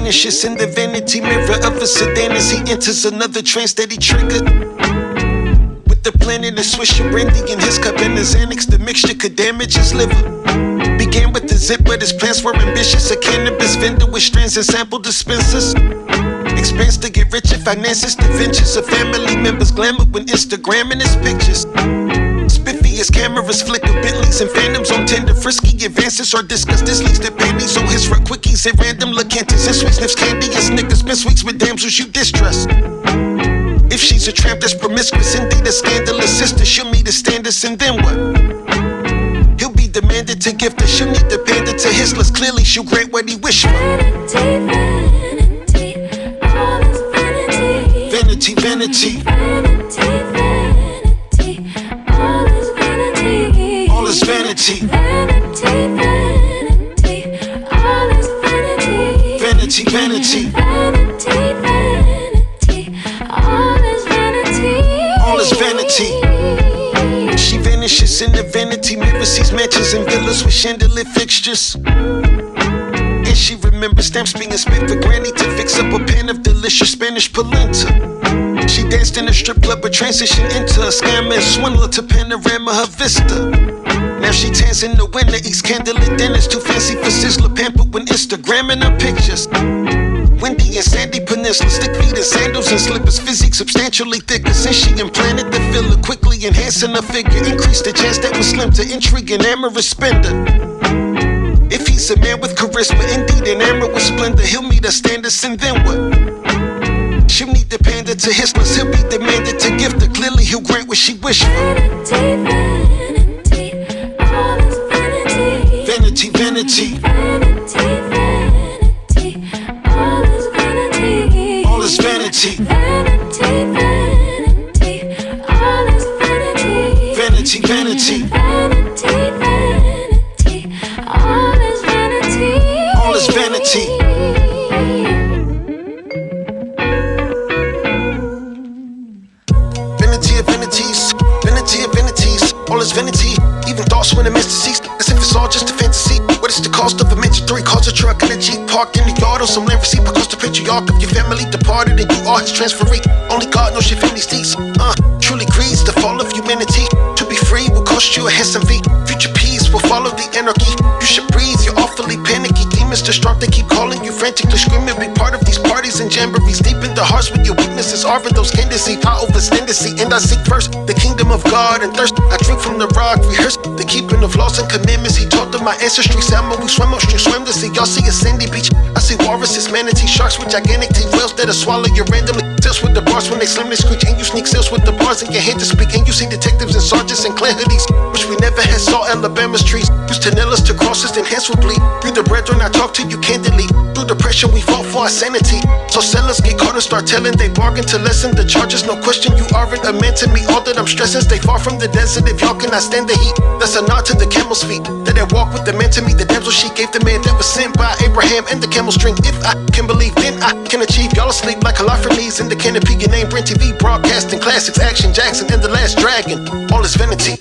vanishes in the vanity mirror of a sedan as he enters another trance that he triggered. With the planet of Swisher brandy in his cup and his Xanax, the mixture could damage his liver. Began with the zip, but his plans were ambitious. A cannabis vendor with strands and sample dispensers. Expense to get rich and finances the ventures of family members. Glamour when Instagramming his pictures. Spiffy as cameras flicker Bentleys and Phantoms on Tinder. Frisky advances or discuss. This leads to panties on his front quickies and random lacantas. And sweet sniffs candy and Snickers. Spend weeks with damsels you distrust. If she's a tramp that's promiscuous, indeed a scandalous sister, she'll meet his standards and then what? He'll be demanded to gift her. She'll need to pander to his list. Clearly she'll grant what he wished for. Vanity, vanity, all is vanity. Vanity, vanity, all is vanity. She vanishes in the vanity mirror, sees mansions and villas with chandelier fixtures. And she remembers stamps being spent for granny to fix up a pan of delicious Spanish polenta. She danced in a strip club but transitioned into a scammer and swindler to panorama her vista. Now she tans in the winter, eats candlelit dinners, too fancy for Sizzler, pampered when Instagramming her pictures. Windy and sandy peninsula, stick feet and sandals and slippers, physique substantially thicker since she implanted the filler, quickly enhancing her figure, increased the chance that was slim to intrigue an amorous spender. If he's a man with charisma, indeed an armor with splendor, he'll meet her standards and then what? She'll need to pander to his list, he'll be demanded to gift her. Clearly he'll grant what she wished for. Vanity, vanity, all is vanity. Vanity, vanity, all is vanity. Vanity of vanities, vanity of vanities, all is vanity. Even thoughts when a man's deceased, as if it's all just a fantasy. What is the cost of a mansion? 3 cars, a truck, and a Jeep parked in the yard on some land receipt? Because the patriarch of your family departed and you are his transferee. Only God knows your family's deeds. Truly grieves the fall of humanity. To be free will cost you a handsome fee. Future peace will follow the anarchy. You should breathe, you're awfully panicky. Demons distraught, they keep calling you frantically, screaming. Be part of these parties and jamborees. Deep in the hearts with your weaknesses are those candidacy. I overstand to see and I seek first the kingdom of God and thirst. I drink from the rock, rehearse the keeping of laws and commandments. He taught them my ancestry. Salmon, we swim upstream, swim to sea. Y'all see a sandy beach. I see walruses, manatee, sharks with gigantic teeth, whales that'll swallow you randomly. Sales with the bars when they slam, they screech, and you sneak sales with the bars in your hand to speak. And you see detectives and sergeants and clan hoodies, which we never had saw Alabama's trees. Used to nail us to crosses, then hands would bleed. Through the brethren, I talk to you candidly. Through depression, we fought for our sanity. So sellers get caught and start telling they bargain to lessen the charges. No question, you aren't a man to me. All that I'm stressing, stay far from the desert. If y'all cannot stand the heat, that's a nod to the camel's feet. That I walk with the man to me. The damsel she gave the man that was sent by Abraham and the camel's string. If I can believe, then I can achieve. Y'all asleep like Holofernes in the canopy. Your name, Brent TV, broadcasting classics, Action Jackson and the Last Dragon. All is vanity.